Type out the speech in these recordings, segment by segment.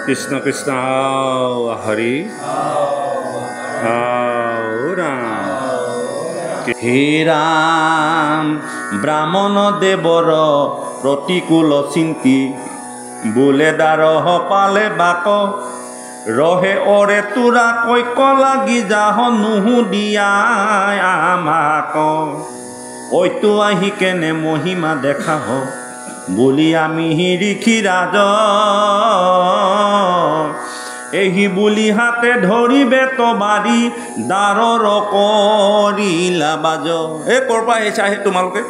কৃষ্ণ কৃষ্ণ হৰি হে ৰাম ব্ৰাহ্মণ দেৱৰ প্ৰতিকূল চিন্তি বোলে দাৰহ পালে বাক ৰহে অৰে তোৰা কৈক লাগি যাহ নুহু দিয়া আমাক ঐতো আহি কেনে মহিমা দেখা হ বুলি আমি ঋষি ৰাজ এহি বুলি হাতে ধৰিবে তবাৰী দাৰৰ কৰিলা বাজ। এই ক'ৰ পৰা আহিছা সেই তোমালোকে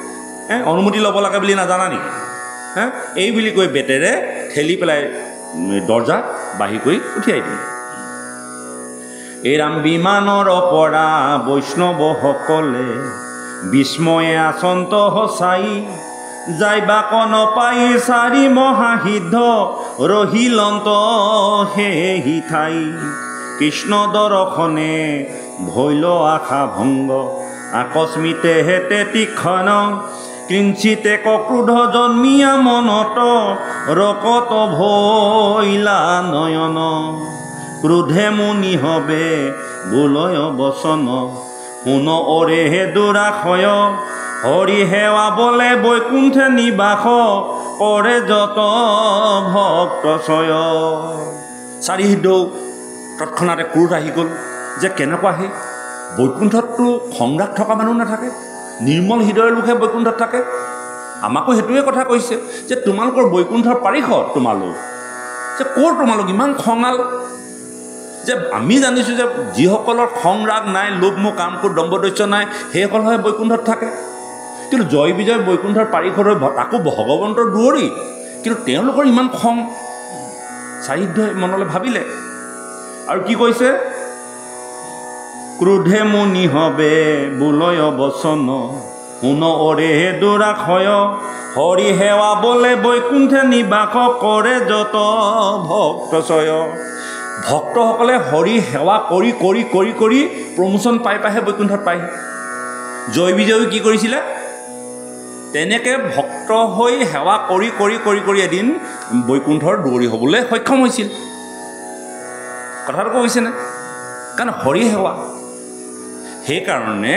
অনুমতি ল'ব লাগে বুলি নাজানা নেকি? এই বুলি কৈ বেটেৰে ঠেলি পেলাই দৰ্জা বাঢ়ি কৰি উঠিয়াই দিলে। এই ৰাম বিমানৰ পৰা বৈষ্ণৱসকলে বিস্ময়ে আচন্ত সঁচাই যাইবা কন পাই চাৰি মহাসিদ্ধ ৰহিলন্ত সেই ঠাই কৃষ্ণ দৰ্শনে ভৈল আশা ভংগ আকস্মিতে হেতে তীক্ষ্ণ কিঞ্চিতে ক্ৰোধ জন্মিয়া মনত ৰকত ভৈলা নয়ন ক্ৰোধে মুনি হবে বোলয় বচন শুন অৰে হে দুৰাশয় হৰি সেৱা বলে বৈকুণ্ঠে নিবাস কৰে যত ভক্ত ছয়। চাৰি সিদ্ধৌ তৎক্ষণাতে ক্ৰোধ আহি গ'ল যে কেনেকুৱা সেই বৈকুণ্ঠততো সংৰাগ থকা মানুহ নাথাকে, নিৰ্মল হৃদয়ৰ লোকহে বৈকুণ্ঠত থাকে। আমাকো সেইটোৱে কথা কৈছে যে তোমালোকৰ বৈকুণ্ঠৰ পাৰিষদ তোমালোক, যে ক'ৰ তোমালোক ইমান খঙাল? যে আমি জানিছোঁ যে যিসকলৰ খং ৰাগ নাই, লোভ মোহ কাম ক্ৰোধ দম্ভ দস্য নাই, সেইসকলহে বৈকুণ্ঠত থাকে। কিন্তু জয় বিজয় বৈকুণ্ঠৰ পাৰিষদ হৈ তাকো ভগৱন্তৰ দুৱৰী, কিন্তু তেওঁলোকৰ ইমান খং। চাৰিদ্ধই মনলৈ ভাবিলে আৰু কি কৈছে? ক্ৰোধে মুনি হবে বোলয় বচন শুন অৰে দুৰাশয় হৰি সেৱা বলে বৈকুণ্ঠে নিবাস কৰে যত ভক্ত ছয়। ভক্তসকলে হৰি সেৱা কৰি কৰি কৰি কৰি প্ৰমোচন পাই পাইহে বৈকুণ্ঠত পায়হি। জয় বিজয়ো কি কৰিছিলে? তেনেকৈ ভক্ত হৈ সেৱা কৰি কৰি কৰি কৰি এদিন বৈকুণ্ঠৰ দৌৰি হ'বলৈ সক্ষম হৈছিল। কথাটো কৈছেনে? কাৰণ হৰি সেৱা। সেইকাৰণে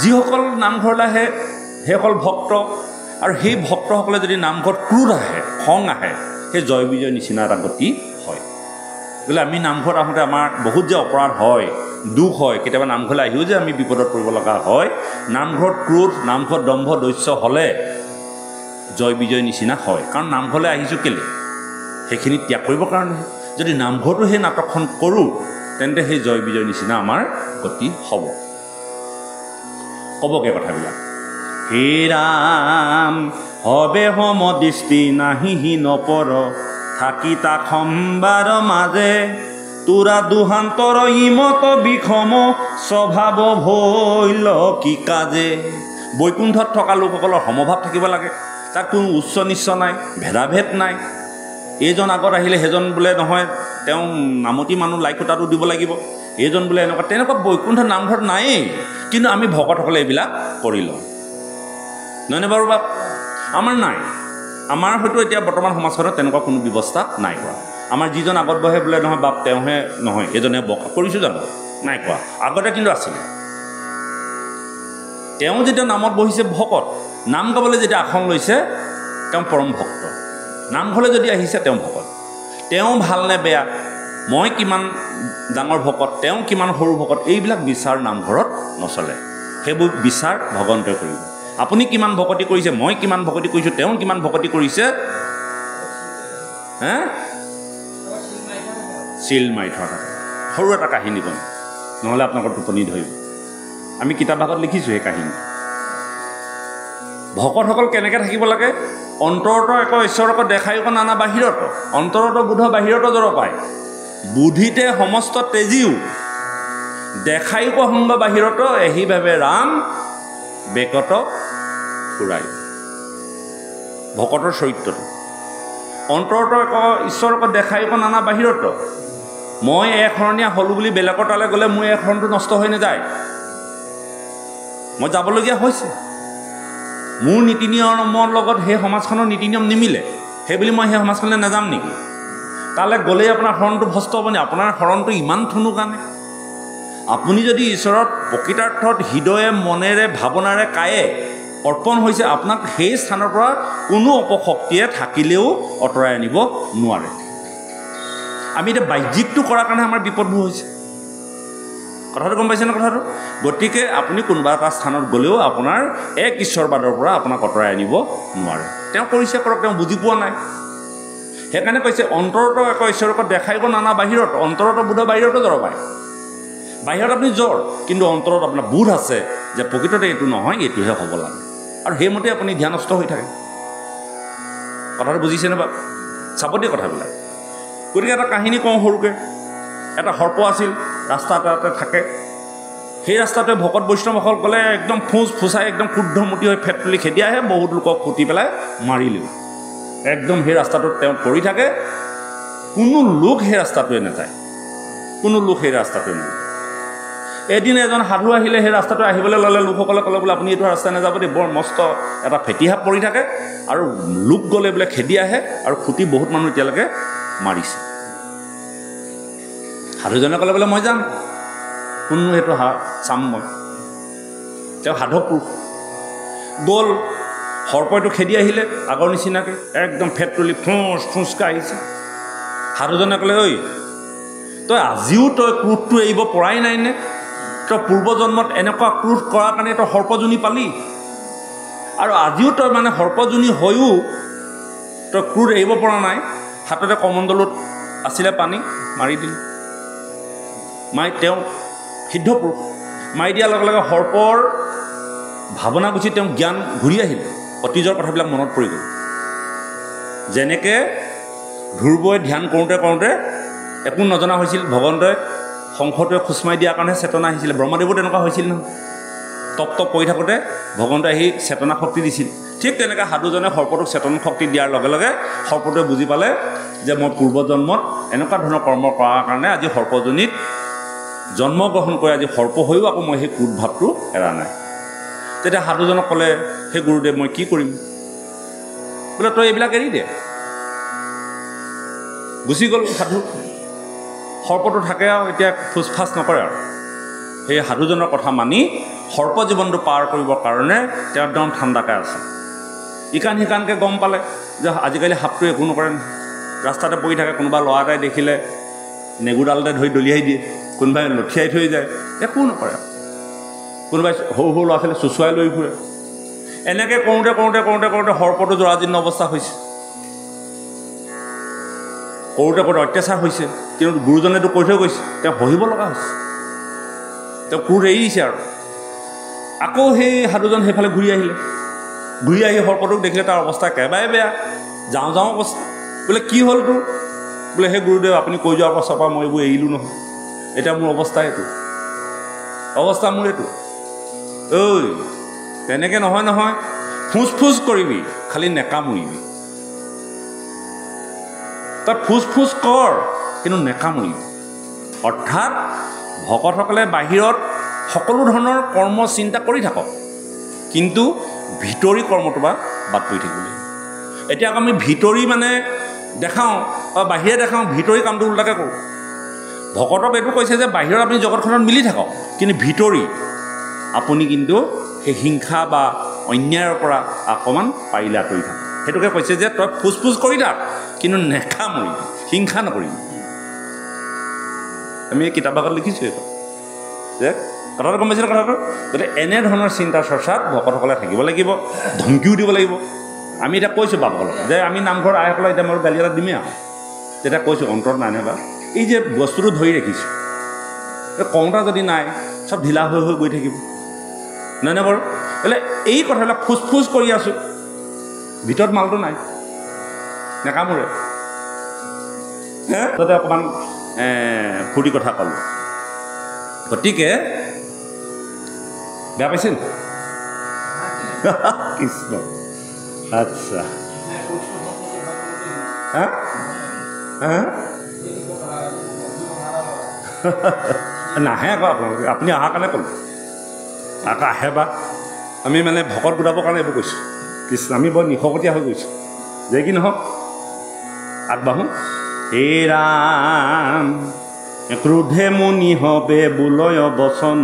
যিসকল নামঘৰলৈ আহে সেইসকল ভক্ত, আৰু সেই ভক্তসকলে যদি নামঘৰত ক্ৰোধ আহে, খং আহে, সেই জয় বিজয় নিচিনা এটা গতি হয়। গ'লে আমি নামঘৰত আহোঁতে আমাৰ বহুত যে অপৰাধ হয়, দুখ হয়, কেতিয়াবা নামঘৰলৈ আহিও যে আমি বিপদত পৰিব লগা হয়। নামঘৰত ক্ৰোধ, নামঘৰত দম্ভ দস্য হ'লে জয় বিজয় নিচিনা হয়। কাৰণ নামঘৰলৈ আহিছোঁ কেলৈ? সেইখিনি ত্যাগ কৰিবৰ কাৰণেহে। যদি নামঘৰতো সেই নাটকখন কৰোঁ তেন্তে সেই জয় বিজয় নিচিনা আমাৰ গতি হ'ব। ক'বগৈ কথাবিলাক। হে ৰাম হবে সম দৃষ্টি নাহি নপৰ থাকি তাক সম্বাৰ মাজে তোৰা দুহান্তৰ ইমত বিষম স্বভাৱ ভৈল কি কাজে। বৈকুণ্ঠত থকা লোকসকলৰ সমভাৱ থাকিব লাগে, তাত কোনো উচ্চ নিচ্চ নাই, ভেদাভেদ নাই। এইজন আগত আহিলে সেইজন বোলে নহয় তেওঁ নামতি মানুহ লাইকোটাটো দিব লাগিব, এইজন বোলে এনেকুৱা তেনেকুৱা বৈকুণ্ঠ নামঘৰত নায়েই। কিন্তু আমি ভকতসকলে এইবিলাক কৰি লওঁ, নহয়নে বাৰু বাপ? আমাৰ নাই। আমাৰ হয়তো এতিয়া বৰ্তমান সমাজখনত তেনেকুৱা কোনো ব্যৱস্থা নাই কৰা। আমাৰ যিজন আগত বহে বোলে নহয় বাপ তেওঁহে নহয়, এজনে বকা কৰিছোঁ জানো? নাই কোৱা। আগতে কিন্তু আছিলে। তেওঁ যেতিয়া নামত বহিছে ভকত, নাম গাবলৈ যেতিয়া আসন লৈছে তেওঁ পৰম ভক্ত। নামঘৰলৈ যদি আহিছে তেওঁ ভকত। তেওঁ ভালনে বেয়া, মই কিমান ডাঙৰ ভকত, তেওঁ কিমান সৰু ভকত, এইবিলাক বিচাৰ নামঘৰত নচলে। সেইবোৰ বিচাৰ ভগৱন্তই কৰিব। আপুনি কিমান ভকতি কৰিছে, মই কিমান ভকতি কৰিছোঁ, তেওঁ কিমান ভকতি কৰিছে, চিল মাৰি থোৱা থাকে। সৰু এটা কাহিনী ক'ম, নহ'লে আপোনালোকৰ টোপনি ধৰিব। আমি কিতাপ ভাগত লিখিছোঁ সেই কাহিনী। ভকতসকল কেনেকৈ থাকিব লাগে? অন্তৰত এক ঈশ্বৰক দেখায়ক নানা বাহিৰত, অন্তৰত বোধ বাহিৰত জৰ পায়, বুদ্ধিতে সমস্ত তেজিও দেখায়ক সংগ বাহিৰত এহিভাৱে ৰাম বেকত ফুৰাই। ভকতৰ চৰিত্ৰটো অন্তৰত এক ঈশ্বৰক দেখায়ক নানা বাহিৰত। মই একশৰণীয়া হ'লোঁ বুলি বেলেগৰ তালৈ গ'লে মোৰ একশৰণটো নষ্ট হৈ নাযায়। মই যাবলগীয়া হৈছে, মোৰ নীতি নিয়মৰ লগত সেই সমাজখনৰ নীতি নিয়ম নিমিলে, সেই বুলি মই সেই সমাজখনলৈ নাযাম নেকি? তালৈ গ'লেই আপোনাৰ শৰণটো ভস্ত হ'ব নি? আপোনাৰ শৰণটো ইমান থুনু কাৰণে আপুনি যদি ঈশ্বৰৰ প্ৰকৃতাৰ্থত হৃদয়ে মনেৰে ভাৱনাৰে কায়ে অৰ্পণ হৈছে, আপোনাক সেই স্থানৰ পৰা কোনো অপশক্তিয়ে থাকিলেও আঁতৰাই আনিব নোৱাৰে। আমি এতিয়া বাহ্যিকটো কৰাৰ কাৰণে আমাৰ বিপদবোৰ হৈছে। কথাটো গম পাইছেনে কথাটো? গতিকে আপুনি কোনোবা এটা স্থানত গ'লেও আপোনাৰ এক ঈশ্বৰবাদৰ পৰা আপোনাক আঁতৰাই আনিব নোৱাৰে। তেওঁ কৰিছে কৰক, তেওঁ বুজি পোৱা নাই। সেইকাৰণে কৈছে অন্তৰত একো ঈশ্বৰক দেখাইব নানা বাহিৰত, অন্তৰত বোধ বাহিৰতো জ্বৰ পায়। বাহিৰত আপুনি জ্বৰ, কিন্তু অন্তৰত আপোনাৰ বোধ আছে যে প্ৰকৃততে এইটো নহয়, এইটোহে হ'ব লাগে, আৰু সেইমতে আপুনি ধ্যানস্থ হৈ থাকে। কথাটো বুজিছেনে বাৰু? চাব দিয়ে কথাবিলাক। গতিকে এটা কাহিনী কওঁ সৰুকৈ। এটা সৰ্প আছিল, ৰাস্তা এটাতে থাকে। সেই ৰাস্তাটোৱে ভকত বৈষ্ণৱসকলে একদম ফুচাই একদম শুদ্ধমতি হৈ ফেট তুলি খেদি আহে, বহুত লোকক খুটি পেলাই মাৰিলেও। একদম সেই ৰাস্তাটোত তেওঁ পৰি থাকে, কোনো লোক সেই ৰাস্তাটোৱে নাযায়, কোনো লোক সেই ৰাস্তাটোৱে নাযায়। এদিন এজন সাধু আহিলে, সেই ৰাস্তাটো আহিবলৈ ল'লে, লোকসকলে ক'লে বোলে আপুনি এইটো ৰাস্তা নাযাব দেই, বৰ মস্ত এটা ফেটিসাপ পৰি থাকে, আৰু লোক গ'লে বোলে খেদি আহে, আৰু খুটি বহুত মানুহ এতিয়ালৈকে মাৰিছে। সাধুজনে ক'লে বোলে মই যাম, কোনো সেইটো চাম মই। তেওঁ সাধক পুৰুষ গ'ল, সৰ্পইটো খেদি আহিলে আগৰ নিচিনাকৈ, একদম ফেট তুলি ফুচকৈ আহিছে। সাধুজনে ক'লে ঐ তই আজিও তই ক্ৰোধটো এৰিব পৰাই নাই নে? তই পূৰ্বজন্মত এনেকুৱা ক্ৰোধ কৰাৰ কাৰণে তই সৰ্পজনী পালি, আৰু আজিও তই মানে সৰ্পজনী হৈও তই ক্ৰোধ এৰিব পৰা নাই। হাততে কমণ্ডলত আছিলে পানী, মাৰি দিলে। তেওঁ সিদ্ধ পুৰুষ, মাৰি দিয়াৰ লগে লগে সৰ্পৰ ভাৱনা গুচি তেওঁ জ্ঞান ঘূৰি আহিলে, অতীজৰ কথাবিলাক মনত পৰি গ'ল। যেনেকৈ ধ্ৰুৱই ধ্যান কৰোঁতে কৰোঁতে একো নজনা হৈছিল, ভগৱন্তই শংখটোৱে খোজ মাৰি দিয়াৰ কাৰণে চেতনা আহিছিলে। ব্ৰহ্মদেৱো তেনেকুৱা হৈছিল নহয়, টপ পৰি থাকোঁতে ভগৱন্তই আহি চেতনা শক্তি দিছিল। ঠিক তেনেকৈ সাধুজনে সৰ্পটোক চেতনা শক্তি দিয়াৰ লগে লগে সৰ্পটোৱে বুজি পালে যে মই পূৰ্বজন্মত এনেকুৱা ধৰণৰ কৰ্ম কৰাৰ কাৰণে আজি সৰ্পজনীত জন্মগ্ৰহণ কৰি আজি সৰ্প হৈও আকৌ মই সেই ক্ৰোধ ভাৱটো এৰা নাই। তেতিয়া সাধুজনক ক'লে, সেই গুৰুদেৱ মই কি কৰিম? বোলে তই এইবিলাক এৰি দে। গুচি গ'ল সাধু, সৰ্পটো থাকে আৰু এতিয়া ফুচফাচ নকৰে আৰু। সেই সাধুজনৰ কথা মানি সৰ্প জীৱনটো পাৰ কৰিবৰ কাৰণে তেওঁ একদম ঠাণ্ডাকৈ আছে। ইকান সিকানকৈ গম পালে যে আজিকালি সাপটোৱে একো নকৰে, ৰাস্তাতে পৰি থাকে, কোনোবা ল'ৰা এটাই দেখিলে নেগুৰডালতে ধৰি দলিয়াই দিয়ে, কোনোবাই লঠিয়াই থৈ যায়, একো নকৰে। কোনোবাই সৰু সৰু ল'ৰা ছোৱালী চুচুৱাই লৈ ফুৰে। এনেকৈ কৰোঁতে কৰোঁতে কৰোঁতে কৰোঁতে সৰ্পটো জৰাজীৰ্ণ অৱস্থা হৈছে। কৰোঁতে কৰোঁতে অত্যাচাৰ হৈছে, কিন্তু গুৰুজনেতো কৈ থৈ গৈছে, তেওঁ সহিব লগা হৈছে। তেওঁ ক্ৰোধ এৰি দিছে আৰু। আকৌ সেই সাধুজন সেইফালে ঘূৰি আহিলে, ঘূৰি আহি সৰ্পটোক দেখিলে, তাৰ অৱস্থা একেবাৰে বেয়া, যাওঁ যাওঁ অৱস্থা। বোলে কি হ'ল তোৰ? বোলে সেই গুৰুদেৱ আপুনি কৈ যোৱাৰ পাছৰ পৰা মই এইবোৰ এৰিলোঁ নহয়, এতিয়া মোৰ অৱস্থা এইটো, অৱস্থা মোৰ এইটো। ঐ তেনেকৈ নহয় নহয়, ফুচ কৰিবি, খালি নেকামুৰিবি। তই ফুচ কৰ, কিন্তু নেকামুৰিবি। অৰ্থাৎ ভকতসকলে বাহিৰত সকলো ধৰণৰ কৰ্ম চিন্তা কৰি থাকক, কিন্তু ভিতৰি কৰ্মটো বা বাদ পৰি থাকিব লাগিব। এতিয়া আকৌ আমি ভিতৰি মানে দেখাওঁ বা বাহিৰে দেখাওঁ, ভিতৰি কামটো ওলোটাকৈ কৰোঁ। ভকতক এইটো কৈছে যে বাহিৰত আপুনি জগতখনত মিলি থাকক, কিন্তু ভিতৰি আপুনি কিন্তু সেই হিংসা বা অন্যায়ৰ পৰা অকণমান পাৰিলে আঁতৰি থাকক। সেইটোকে কৈছে যে তই ফুচ কৰি থাক, কিন্তু নেকামুৰিবি, হিংসা নকৰিবি। আমি এই কিতাপ ভাগত লিখিছোঁ এইটো, যে কথাটো গম পাইছিলে কথাটো। গতিকে এনেধৰণৰ চিন্তা চৰ্চাত ভকতসকলে থাকিব লাগিব, ধমকিও দিব লাগিব। আমি এতিয়া কৈছোঁ বাপসকলক যে আমি নামঘৰত আইসকলক এতিয়া মই গালি এটা দিমেই আৰু, তেতিয়া কৈছোঁ অন্তৰত নাই নাইবা এই যে বস্তুটো ধৰি ৰাখিছোঁ, কওঁতা যদি নাই, চব ঢিলা হৈ গৈ থাকিব, নাই নাই বাৰু? বোলে এই কথাবিলাক ফুচ কৰি আছোঁ, ভিতৰত মালটো নাই, নেকামোৰে। তাতে অকণমান ফূৰ্তি কথা ক'লোঁ। গতিকে বেয়া পাইছে নি? কৃষ্ণ, আচ্ছা, হা হা নাহে আকৌ আপোনালোকে, আপুনি অহাৰ কাৰণে ক'লোঁ, আকৌ আহে বা আমি মানে ভকত গোটাবৰ কাৰণে এইবোৰ কৈছোঁ। কৃষ্ণ, আমি বৰ নিশকতীয়া হৈ গৈছোঁ। যে কি নহওক আগবাঢ়োঁ, হে ৰাম ক্ৰোধে মুনি হবে বুলয় বচন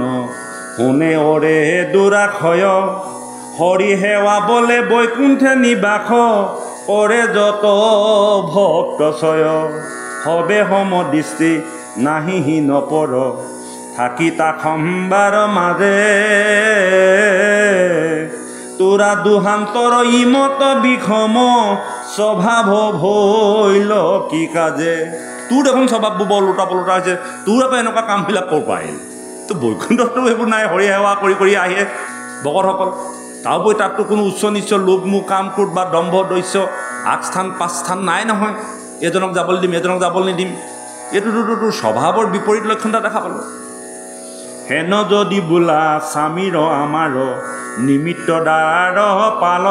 শুনে অৰে দুৰাক্ষয় হৰি সেৱা বলে বৈকুণ্ঠে নিবাস কৰে যত ভক্তচয় হবে সমদৃষ্টি নাহি নপৰ থাকি তা সম্বাৰ মাজে তোৰা দুহান্তৰ ইমত বিষম স্বভাৱ ভৈল কি কাজে তোৰ দেখোন স্বভাৱবোৰ বৰ লোটা পলোটা হৈছে তোৰ আকৌ এনেকুৱা কামবিলাক ক'ৰ পৰা আহিল তো বৈকুণ্ঠতো এইবোৰ নাই হৰি সেৱা কৰি কৰি আহে ভকতসকল তাৰোপৰি তাততো কোনো উচ্চ নিচ্চ লোভ মোহ কাম ক্ৰোধ বা দম্ভ দস্য আগস্থান পাঁচস্থান নাই নহয় এজনক যাবলৈ দিম এজনক যাবলৈ নিদিম এইটোতো তোৰ স্বভাৱৰ বিপৰীত লক্ষণ এটা দেখা পালোঁ হেন যদি বোলা স্বামীৰ আমাৰ নিমিত্ত দ্বাৰ পাল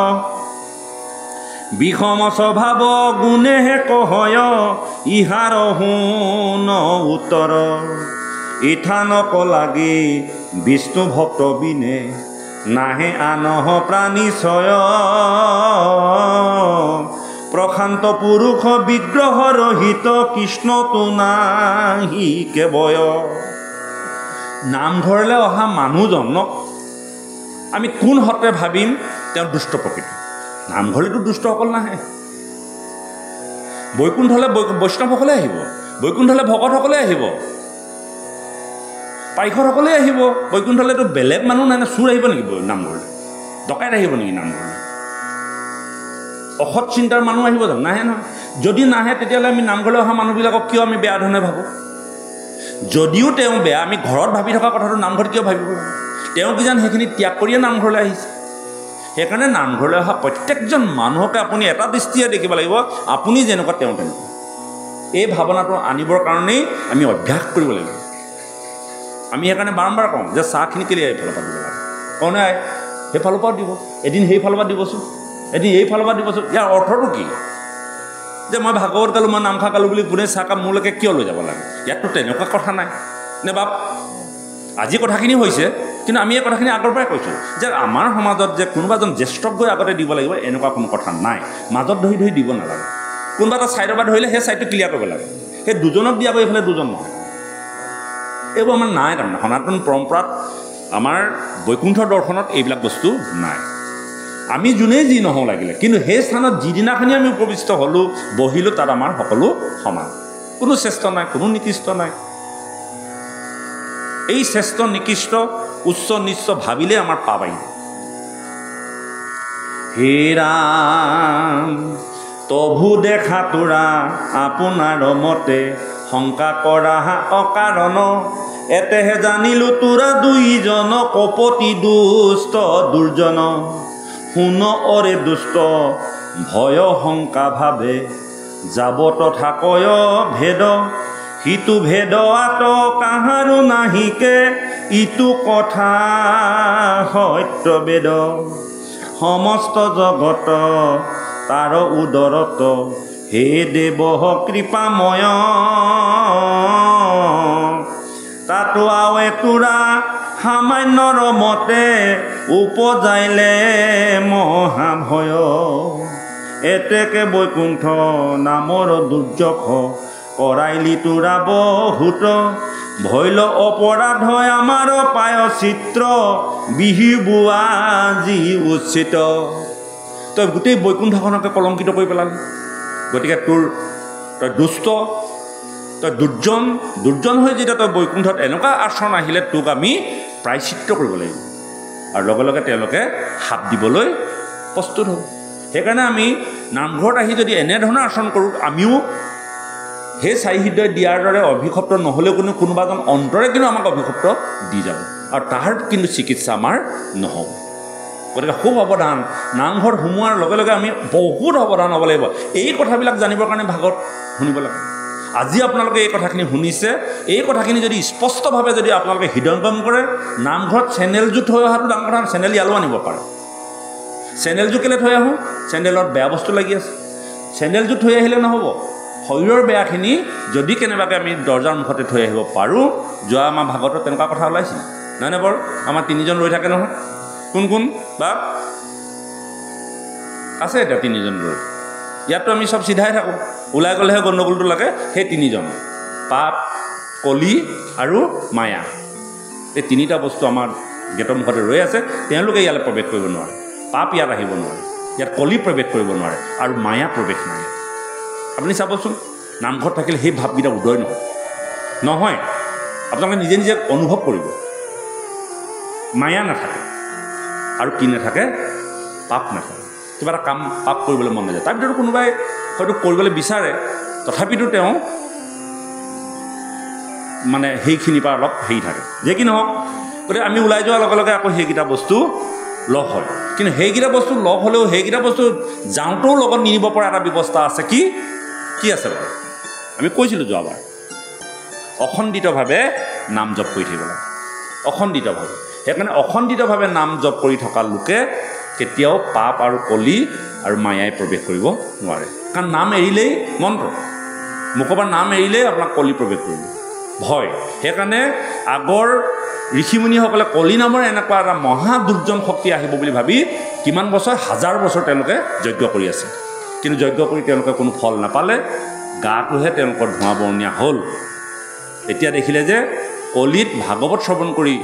বিষম স্বভাৱ গুণেহে কহয় ইহাৰ শুন উত্তৰ ইথানক লাগি বিষ্ণু ভক্ত বিনে নাহে আনহ প্ৰাণীচয় প্ৰশান্ত পুৰুষ বিগ্ৰহ ৰহিত কৃষ্ণটো নাহি কেৱয় নামঘৰলৈ অহা মানুহজনক আমি কোন হতে ভাবিম তেওঁ দুষ্ট প্ৰকৃতি নামঘৰলৈতো দুষ্টসকল নাহে বৈকুণ্ঠলৈ বৈষ্ণৱসকলে আহিব বৈকুণ্ঠলৈ ভকতসকলে আহিব পাইখৰসকলে আহিব বৈকুণ্ঠলৈতো বেলেগ মানুহ নাই নে চুৰ আহিব নেকি নামঘৰলৈ ডকাইত আহিব নেকি নামঘৰলৈ অসৎ চিন্তাৰ মানুহ আহিব জানো নাহে নহয় যদি নাহে তেতিয়াহ'লে আমি নামঘৰলৈ অহা মানুহবিলাকক কিয় আমি বেয়া ধৰণে ভাবোঁ যদিও তেওঁ বেয়া আমি ঘৰত ভাবি থকা কথাটো নামঘৰত কিয় ভাবিব তেওঁ কিজান সেইখিনি ত্যাগ কৰিয়ে নামঘৰলৈ আহিছে সেইকাৰণে নামঘৰলৈ অহা প্ৰত্যেকজন মানুহকে আপুনি এটা দৃষ্টিৰে দেখিব লাগিব আপুনি যেনেকুৱা তেওঁ তেনেকুৱা এই ভাৱনাটো আনিবৰ কাৰণেই আমি অভ্যাস কৰিব লাগিব আমি সেইকাৰণে বাৰম্বাৰ কওঁ যে চাহখিনি কেলৈ এইফালৰ পৰা দিব লাগে কওঁনে সেইফালৰ পৰাও দিব এদিন সেইফালৰ পৰা দিবচোন এদিন এইফালৰ পৰা দিবচোন ইয়াৰ অৰ্থটো কি যে মই ভাগৱত গালোঁ মই নামখা গালোঁ বুলি কোনে চাহ কাপ মোৰলৈকে কিয় লৈ যাব লাগে ইয়াততো তেনেকুৱা কথা নাই নে বাপ আজি কথাখিনি হৈছে কিন্তু আমি এই কথাখিনি আগৰ পৰাই কৈছোঁ যে আমাৰ সমাজত যে কোনোবা এজন জ্যেষ্ঠক গৈ আগতে দিব লাগিব এনেকুৱা কোনো কথা নাই মাজত ধৰি ধৰি দিব নালাগে কোনোবা এটা ছাইডৰ পৰা ধৰিলে সেই ছাইডটো ক্লিয়াৰ কৰিব লাগে সেই দুজনক দিয়া গৈ এইফালে দুজন নহয় এইবোৰ আমাৰ নাই তাৰমানে সনাতন পৰম্পৰাত আমাৰ বৈকুণ্ঠ দৰ্শনত এইবিলাক বস্তু নাই আমি যোনেই যি নহওঁ লাগিলে কিন্তু সেই স্থানত যিদিনাখনি আমি উপবিষ্ট হ'লোঁ বহিলোঁ তাত আমাৰ সকলো সমান কোনো শ্ৰেষ্ঠ নাই কোনো নিকৃষ্ট নাই এই শ্ৰেষ্ঠ নিকৃষ্ট উচ্চ নিচ্চ ভাবিলে আমাৰ পাপ আহিব হে ৰাম তভু দেখা তোৰা আপোনাৰ মতে শংকা কৰা অকাৰণ এতেহে জানিলোঁ তোৰা দুইজন কপতি দুষ্ট দুৰ্জন শুন অৰে দুষ্ট ভয় শংকা ভাবে যাব তথা কয় ভেদ সিটো ভেদ আত কাহাৰো নাহিকে ইটো কথা সত্য বেদ সমস্ত জগত তাৰ উদৰত হে দেৱ কৃপাময় তাতো আৱে তোৰা সামান্যৰ মতে উপজাইলে মহাভয় এতেকে বৈকুণ্ঠ নামৰ দুৰ্যশ কৰাইলি তোৰা বহুত ভৈল অপৰাধ আমাৰ পায় চিত্ৰ বিহিবোৱা যি উচিত তই গোটেই বৈকুণ্ঠখনকে কলংকিত কৰি পেলালি গতিকে তই দুষ্ট তই দুৰ্জন হৈ যেতিয়া তই বৈকুণ্ঠত এনেকুৱা আচৰণ আহিলে তোক আমি প্ৰায়চিত্ৰ কৰিব লাগিব আৰু লগে লগে তেওঁলোকে শাপ দিবলৈ প্ৰস্তুত হ'ব সেইকাৰণে আমি নামঘৰত আহি যদি এনেধৰণৰ আচৰণ কৰোঁ আমিও সেই চাৰি হৃদয় দিয়াৰ দৰে অভিশপ্ত নহ'লেও কোনোবা এজন অন্তৰে কিন্তু আমাক অভিশপ্ত দি যাব আৰু তাৰ কিন্তু চিকিৎসা আমাৰ নহ'ব গতিকে খুব সাৱধান নামঘৰত সোমোৱাৰ লগে লগে আমি বহুত সাৱধান হ'ব লাগিব এই কথাবিলাক জানিবৰ কাৰণে ভাগৱত শুনিব লাগে আজি আপোনালোকে এই কথাখিনি শুনিছে এই কথাখিনি যদি স্পষ্টভাৱে যদি আপোনালোকে হৃদয়ংগম কৰে নামঘৰত চেনেলযোৰ থৈ অহাটো ডাঙৰ কথা চেনেল ইয়ালৈও আনিব পাৰে চেনেলযোৰ কেলৈ থৈ আহোঁ চেনেলত বেয়া বস্তু লাগি আছে চেনেলযোৰ থৈ আহিলে নহ'ব শৰীৰৰ বেয়াখিনি যদি কেনেবাকৈ আমি দৰ্জাৰ মুখতে থৈ আহিব পাৰোঁ যোৱা আমাৰ ভাগৱতত তেনেকুৱা কথা ওলাইছিল নহয়নে বাৰু আমাৰ তিনিজন ৰৈ থাকে নহয় কোন বা আছে এতিয়া তিনিজন ৰৈ ইয়াততো আমি চব চিধাই থাকোঁ ওলাই গ'লেহে গণ্ডগোলটো লাগে সেই তিনিজন পাপ কলি আৰু মায়া এই তিনিটা বস্তু আমাৰ গেটৰ মুখতে ৰৈ আছে তেওঁলোকে ইয়ালৈ প্ৰৱেশ কৰিব নোৱাৰে পাপ ইয়াত আহিব নোৱাৰে ইয়াত কলি প্ৰৱেশ কৰিব নোৱাৰে আৰু মায়া প্ৰৱেশ নাই আপুনি চাবচোন নামঘৰত থাকিলে সেই ভাৱকেইটা উদয় নহয় আপোনালোকে নিজে নিজে অনুভৱ কৰিব মায়া নাথাকে আৰু কি নাথাকে পাপ নাথাকে কিবা এটা কাম পাপ কৰিবলৈ মন নাযায় তাৰ ভিতৰত কোনোবাই হয়তো কৰিবলৈ বিচাৰে তথাপিতো তেওঁ মানে সেইখিনিৰ পৰা অলপ হেৰি থাকে যে কি নহওক গতিকে আমি ওলাই যোৱাৰ লগে লগে আকৌ সেইকেইটা বস্তু লগ হয় কিন্তু সেইকেইটা বস্তু লগ হ'লেও সেইকেইটা বস্তু যাওঁতেও লগত নিনিব পৰা এটা ব্যৱস্থা আছে কি আছে বাৰু আমি কৈছিলোঁ যোৱাবাৰ অখণ্ডিতভাৱে নাম জপ কৰি থাকিব লাগে অখণ্ডিতভাৱে সেইকাৰণে অখণ্ডিতভাৱে নাম জপ কৰি থকা লোকে কেতিয়াও পাপ আৰু কলি আৰু মায়াই প্ৰৱেশ কৰিব নোৱাৰে কাৰণ নাম এৰিলেই মন্ত্ৰ মুখৰ নাম এৰিলেই আপোনাক কলি প্ৰৱেশ কৰিব ভয় সেইকাৰণে আগৰ ঋষিমুনিসকলে কলি নামৰ এনেকুৱা এটা মহা দুৰ্জন শক্তি আহিব বুলি ভাবি কিমান বছৰ হাজাৰ বছৰ তেওঁলোকে যজ্ঞ কৰি আছে কিন্তু যজ্ঞ কৰি তেওঁলোকে কোনো ফল নাপালে গাটোহে তেওঁলোকৰ ধোঁৱা বৰণীয়া হ'ল এতিয়া দেখিলে যে কলিত ভাগৱত শ্ৰৱণ কৰি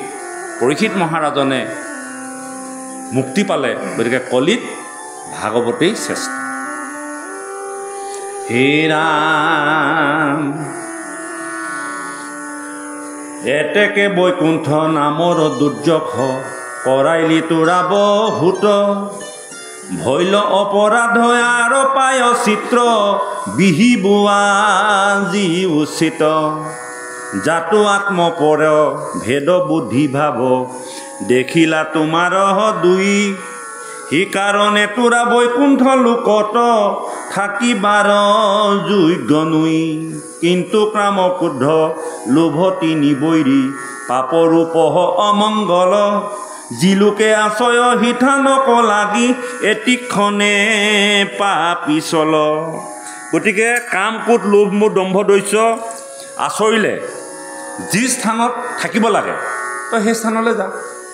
পৰীক্ষিত মহাৰাজনে মুক্তি পালে গতিকে কলিত ভাগৱতেই শ্ৰেষ্ঠ হে ৰাম এতেকে বৈকুণ্ঠ নামৰ দুৰ্যখ কৰাইলি তোৰা বহুত ভৈল অপৰাধ আৰু পায় চিত্ৰ বিহিবোৱা যি উচিত জাতো আত্মপৰ ভেদ বুদ্ধি ভাৱ দেখিলা তোমাৰ দুই সেইকাৰণে তোৰা বৈকুণ্ঠ লোকত থাকিবাৰ যোগ্য নুই কিন্তু ক্ৰাম ক্ৰোধ লোভ তিনি বৈৰী পাপৰূপ অমংগল যিলোকে আশ্ৰয় হিঠানক লাগি এটিক্ষণে পাপি চল গতিকে কাম ক্ৰোধ লোভ মোহ দম্ভ দস্য আচৰিলে যি স্থানত থাকিব লাগে তই সেই স্থানলৈ যা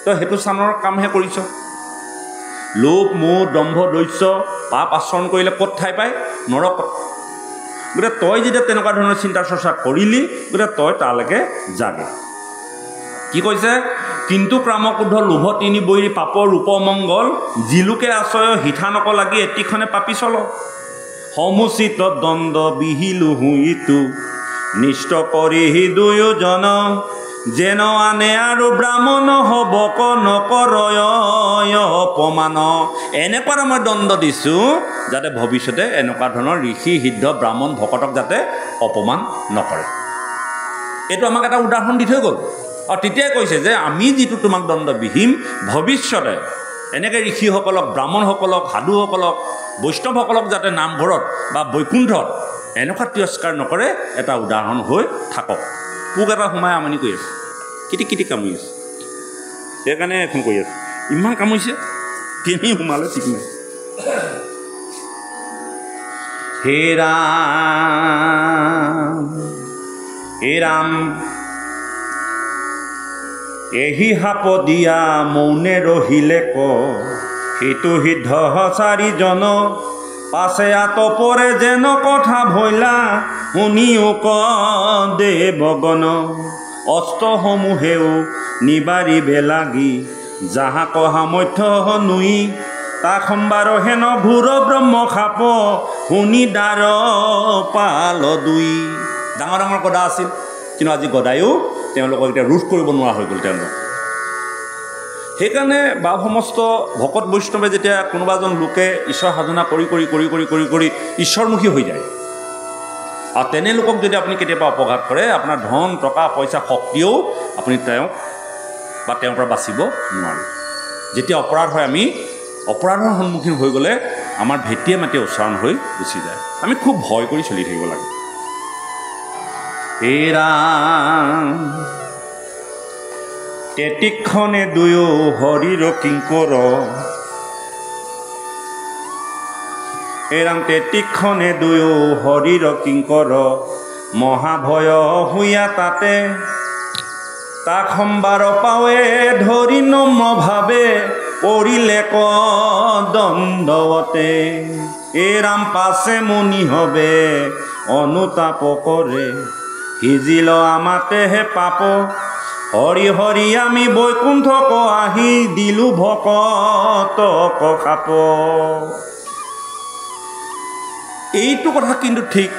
তই সেইটো স্থানৰ কামহে কৰিছ লোভ মোহ দম্ভ দস্য পাপ আচৰণ কৰিলে ক'ত ঠাই পায় নৰকত গতিকে তই যেতিয়া তেনেকুৱা ধৰণৰ চিন্তা চৰ্চা কৰিলি গতিকে তই তালৈকে যাগে কি কৈছে কিন্তু ক্ৰামক্ৰোধ লোভ তিনি বৈৰী পাপৰ ৰূপমংগল যিলোকে আশ্ৰয় হিঠানক লাগি এটিক্ষণে পাপি চল সমুচিত দণ্ড বিহিলো হুইটো নিষ্ঠ কৰি দুয়োজন যেন আনে আৰু ব্ৰাহ্মণ হ'ব নকৰয় অপমান এনেকুৱা মই দণ্ড দিছোঁ যাতে ভৱিষ্যতে এনেকুৱা ধৰণৰ ঋষি সিদ্ধ ব্ৰাহ্মণ ভকতক যাতে অপমান নকৰে এইটো আমাক এটা উদাহৰণ দি থৈ গ'ল আৰু তেতিয়াই কৈছে যে আমি যিটো তোমাক দণ্ড বিহিম ভৱিষ্যতে এনেকৈ ঋষিসকলক ব্ৰাহ্মণসকলক সাধুসকলক বৈষ্ণৱসকলক যাতে নামঘৰত বা বৈকুণ্ঠত এনেকুৱা তিৰস্কাৰ নকৰে এটা উদাহৰণ হৈ থাকক পোক এটা সোমাই আমনি কৰি আছে কিটি কামুৰি আছে সেইকাৰণে এখন কৰি আছে ইমান কামুৰিছে কেনি সোমালে ঠিক নাই হে ৰাম এহি সাপ দিয়া মৌনে ৰহিলে ক সেইটো সিদ্ধ চাৰিজন পাছে আতপৰে যেন কথা ভৈলা শুনিও ক দেৱগণ অস্ত্ৰসমূহেও নিবাৰিবে লাগি যাহাক সামৰ্থ্য নুই তাক সম্বাৰ হেন ভূৰ ব্ৰহ্ম সাপ শুনি দাৰ পাল দুই ডাঙৰ ডাঙৰ গদা আছিল কিন্তু আজি গদায়ো তেওঁলোকক এতিয়া ৰোধ কৰিব নোৱাৰা হৈ গ'ল তেওঁলোক সেইকাৰণে বা সমস্ত ভকত বৈষ্ণৱে যেতিয়া কোনোবা এজন লোকে ঈশ্বৰ সাধনা কৰি কৰি কৰি কৰি কৰি কৰি ঈশ্বৰমুখী হৈ যায় আৰু তেনে লোকক যদি আপুনি কেতিয়াবা অপঘাত কৰে আপোনাৰ ধন টকা পইচা শক্তিও আপুনি তেওঁক বা তেওঁৰ পৰা বাচিব নোৱাৰে যেতিয়া অপৰাধ হয় আমি অপৰাধৰ সন্মুখীন হৈ গ'লে আমাৰ ভেটিয়ে মাটিয়ে উচ্চাৰণ হৈ গুচি যায় আমি খুব ভয় কৰি চলি থাকিব লাগে হে ৰাম তেতিক্ষণে দুয়ো হৰিৰ কিংকৰ হে ৰাম তেতিক্ষণে দুয়ো হৰিৰ কিংকৰ মহাভয় হুয়া তাতে তাক সম্বাৰ পাৱে ধৰি নম্ৰ ভাৱে পৰিলে ক দণ্ডৱতে এ ৰাম পাছে মনি হবে অনুতাপ কৰে সিজিল আমাতে হে পাপ হৰি হৰি আমি বৈকুণ্ঠক আহি দিলো ভকতক খাপ এইটো কথা কিন্তু ঠিক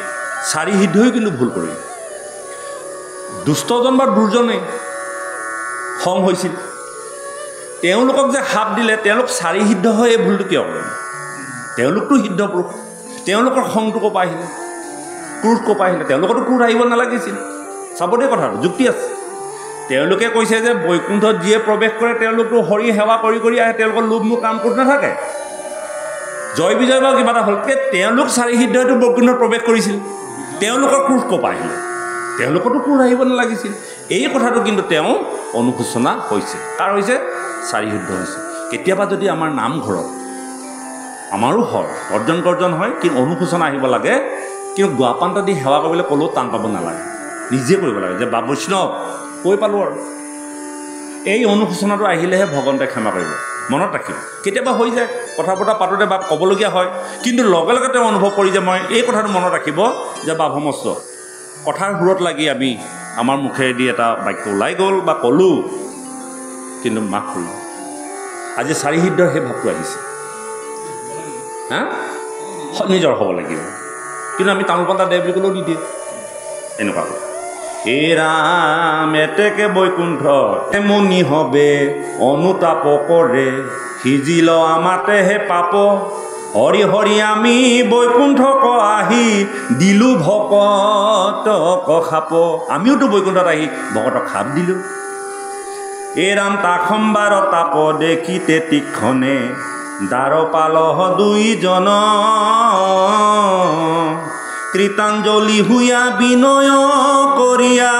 চাৰি সিদ্ধই কিন্তু ভুল কৰিল দুষ্টজন বা দুৰ্জনে খং হৈছিল তেওঁলোকক যে শাপ দিলে তেওঁলোক চাৰি সিদ্ধ হয় এই ভুলটো কিয় কৰিলে তেওঁলোকতো সিদ্ধ পুৰুষ তেওঁলোকৰ খংটো ক'ৰ পৰা আহিলে ক্ৰোধ ক'ৰ পৰা আহিলে তেওঁলোকতো ক্ৰোধ আহিব নালাগিছিল চাব দেই কথাটো যুক্তি আছে তেওঁলোকে কৈছে যে বৈকুণ্ঠত যিয়ে প্ৰৱেশ কৰে তেওঁলোকতো হৰি সেৱা কৰি কৰি আহে তেওঁলোকৰ লোভনো কাম কৰি নাথাকে জয় বিজয় বা কিবা এটা হ'ল তেওঁলোক চাৰি সিদ্ধইতো বৈকুণ্ঠত প্ৰৱেশ কৰিছিল তেওঁলোকৰ ক্ৰোধ ক'ৰ পৰা আহিলে তেওঁলোকতো ক্ৰোধ আহিব নালাগিছিল এই কথাটো কিন্তু তেওঁ অনুশোচনা হৈছে কাৰ হৈছে চাৰি সিদ্ধ হৈছে কেতিয়াবা যদি আমাৰ নামঘৰত আমাৰো হয় অৰ্জন গৰ্জন হয় কিন্তু অনুশোচনা আহিব লাগে কিন্তু গোৱাপান্তা দি সেৱা কৰিবলৈ ক'লেও টান পাব নালাগে নিজে কৰিব লাগে যে বা বৈষ্ণৱ কৈ পালোঁ আৰু এই অনুশোচনাটো আহিলেহে ভগৱন্তে ক্ষমা কৰিব মনত ৰাখিব কেতিয়াবা হৈ যায় কথা বতৰা পাতোঁতে বা ক'বলগীয়া হয় কিন্তু লগে লগে তেওঁ অনুভৱ কৰি যে মই এই কথাটো মনত ৰাখিব যে বা ভমস্ত কথাৰ সুৰত লাগি আমি আমাৰ মুখেৰেদি এটা বাক্য ওলাই গ'ল বা ক'লোঁ কিন্তু মাফ কৰিলোঁ আজি চাৰি সিদ্ধৰ সেই ভাৱটো আহিছে হা নিজৰ হ'ব লাগিব কিন্তু আমি তামোল পাতা দে বুলি ক'লেও দি দিয়ে এনেকুৱা কথা এ ৰাম এতেকে বৈকুণ্ঠ মুনি হবে অনুতাপ কৰে সিজিল আমাতে হে পাপ হৰি হৰি আমি বৈকুণ্ঠক আহি দিলো ভকতক খাপ আমিওতো বৈকুণ্ঠত আহি ভকতক খাপ দিলোঁ এ ৰাম তাখম্বাৰ তাপ দেখিতে তীক্ষণে দ্বাৰ পালহ দুইজন কৃতাঞ্জলি হুয়া বিনয় কৰিয়া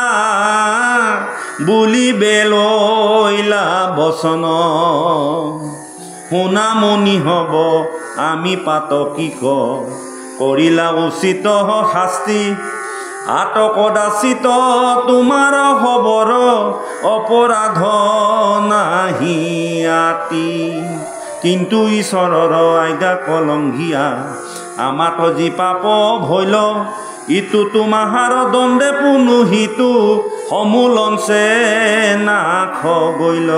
বুলি বেলৈলা বচন শুনা মনি হব আমি পাতকিক কৰিলা উচিত শাস্তি আটকদাচিত তোমাৰ খবৰ অপৰাধ নাহি আতি কিন্তু ঈশ্বৰৰ আজ্ঞা কলংঘিয়া আমাতো যি পাপ ভৈল ইটো তোমাহাৰ দণ্ডে পুনু সিটো সমূলঞ্চে নাখ গৈল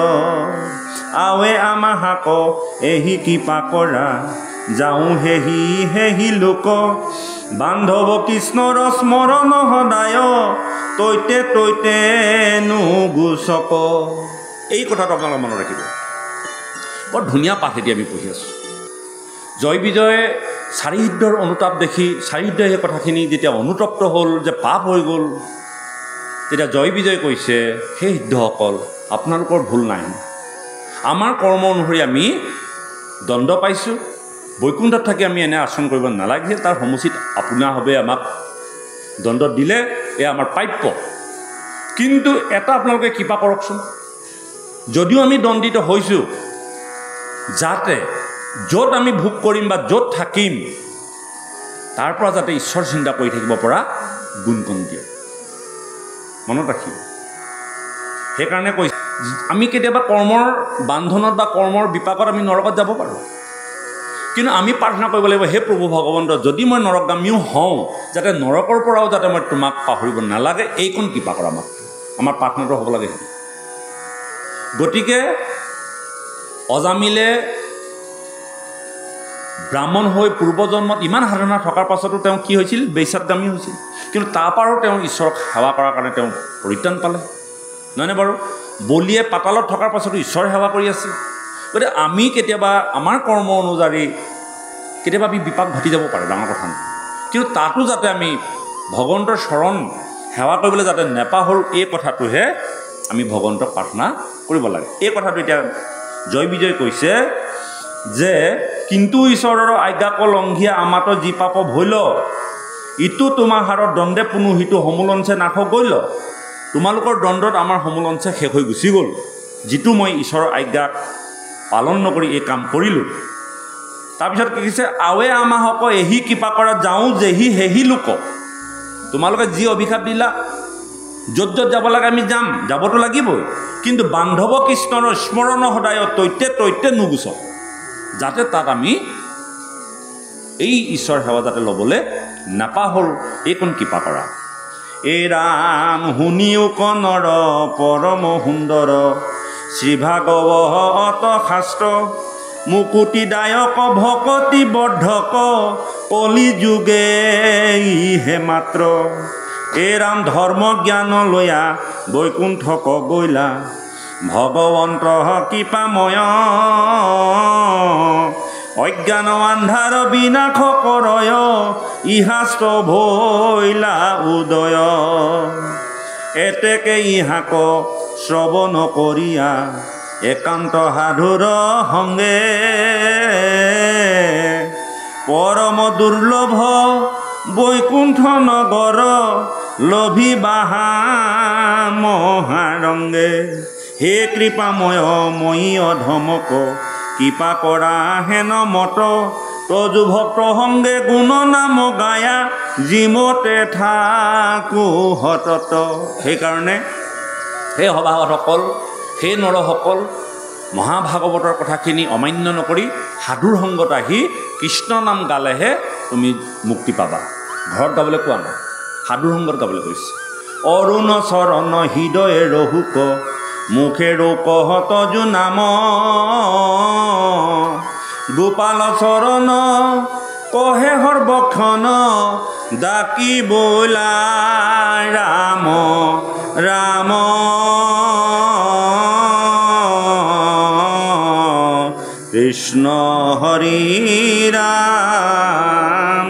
আৱে আমাহাক এহি কৃপা কৰা যাওঁ হেহি হেহি লোক বান্ধৱ কৃষ্ণৰ স্মৰণ সদায় তৈতে তৈতে নুগুচক এই কথাটো আপোনালোকে মনত ৰাখিব বৰ ধুনীয়া পাঠ এতিয়া আমি পঢ়ি আছোঁ জয় বিজয়ে চাৰি সিদ্ধৰ অনুতাপ দেখি চাৰি সিদ্ধই সেই কথাখিনি যেতিয়া অনুতপ্ত হ'ল যে পাপ হৈ গ'ল তেতিয়া জয় বিজয় কৈছে সেই সিদ্ধসকল আপোনালোকৰ ভুল নাই আমাৰ কৰ্ম অনুসৰি আমি দণ্ড পাইছোঁ বৈকুণ্ঠত থাকি আমি এনে আচৰণ কৰিব নালাগিছিল তাৰ সমুচিত আপোনাভাৱে আমাক দণ্ড দিলে এয়া আমাৰ প্ৰাপ্য কিন্তু এটা আপোনালোকে কৃপা কৰকচোন যদিও আমি দণ্ডিত হৈছোঁ যাতে য'ত আমি ভোগ কৰিম বা য'ত থাকিম তাৰ পৰা যাতে ঈশ্বৰ চিন্তা কৰি থাকিব পৰা গুণকণ দিয়ক মনত ৰাখিব সেইকাৰণে কৈছে আমি কেতিয়াবা কৰ্মৰ বান্ধনত বা কৰ্মৰ বিপাকত আমি নৰকত যাব পাৰোঁ কিন্তু আমি প্ৰাৰ্থনা কৰিব লাগিব হে প্ৰভু ভগৱন্ত যদি মই নৰকগামীও হওঁ যাতে নৰকৰ পৰাও যাতে মই তোমাক পাহৰিব নালাগে এইকণ কৃপা কৰা আমাৰ প্ৰাৰ্থনাটো হ'ব লাগে গতিকে অজামিলে ব্ৰাহ্মণ হৈ পূৰ্বজন্মত ইমান সাধনা থকাৰ পাছতো তেওঁ কি হৈছিল বেশ্যাতগামী হৈছিল কিন্তু তাৰপৰাও তেওঁ ঈশ্বৰক সেৱা কৰাৰ কাৰণে তেওঁ পৰিত্ৰাণ পালে নহয়নে বাৰু বলিয়ে পাতালত থকাৰ পাছতো ঈশ্বৰ সেৱা কৰি আছিল গতিকে আমি কেতিয়াবা আমাৰ কৰ্ম অনুযায়ী কেতিয়াবা আমি বিপাক ঘটি যাব পাৰে ডাঙৰ কথা নহয় কিন্তু তাতো যাতে আমি ভগৱন্তৰ চৰণ সেৱা কৰিবলৈ যাতে নেপাহৰোঁ এই কথাটোহে আমি ভগৱন্তক প্ৰাৰ্থনা কৰিব লাগে এই কথাটো এতিয়া জয় বিজয় কৈছে যে কিন্তু ঈশ্বৰৰ আজ্ঞা কলংঘিয়া আমাতো যি পাপ ভৈল ইটো তোমাৰ হাৰত দণ্ডে পুনু সিটো সমূলঞ্চে নাখ গৈল তোমালোকৰ দণ্ডত আমাৰ সমূলঞ্চে শেষ হৈ গুচি গ'ল যিটো মই ঈশ্বৰৰ আজ্ঞাক পালন নকৰি এই কাম কৰিলোঁ তাৰপিছত কি কৈছে আৱে আমাহক এহি কৃপা কৰা যাওঁ যেহি হেহি লোক তোমালোকে যি অভিশাপ দিলা য'ত য'ত যাব লাগে আমি যাম যাবতো লাগিবই কিন্তু বান্ধৱ কৃষ্ণৰ স্মৰণ সদায় তৈতে তৈতে নুগুচক যাতে তাত আমি এই ঈশ্বৰ সেৱা যাতে ল'বলৈ নাপাহৰ এইকণ কৃপা কৰা। এই ৰাম শুনিও কনৰ পৰম সুন্দৰ শ্ৰীভাগৱত শাস্ত্ৰ মুকুতিদায়ক ভকতি বৰ্ধক কলি যুগে ইহে মাত্ৰ। এই ৰাম ধৰ্ম জ্ঞান লয়া বৈকুণ্ঠক গৈলা ভগৱন্ত কৃপাময় অজ্ঞান আন্ধাৰ বিনাশ কৰয় ইহাস্ত ভৈলা উদয়। এতেকে ইহাক শ্ৰৱণ কৰিয়া একান্ত সাধুৰ সংগে পৰম দুৰ্লভ বৈকুণ্ঠ নগৰ লভিবাহা মহাৰংগে। হে কৃপাময় ময়ী অধমক কৃপা কৰা হেন মত তজু ভক্ত সংগে গুণ নাম গায়া জিমতে থাকো সতত। সেইকাৰণে সেই সভাসদসকল, সেই নৰসকল মহাভাগৱতৰ কথাখিনি অমান্য নকৰি সাধুৰ সংগত আহি কৃষ্ণ নাম গালেহে তুমি মুক্তি পাবা। ঘৰত গাবলৈ কোৱা নাই, সাধুৰ সংগত গাবলৈ কৈছে। অৰুণ চৰণ হৃদয়ে ৰহুক মুখে ৰোকহত যু নাম গোপাল চৰণ কহে সৰ্বক্ষণ ডাকি বলা ৰাম ৰাম। কৃষ্ণ হৰি ৰাম।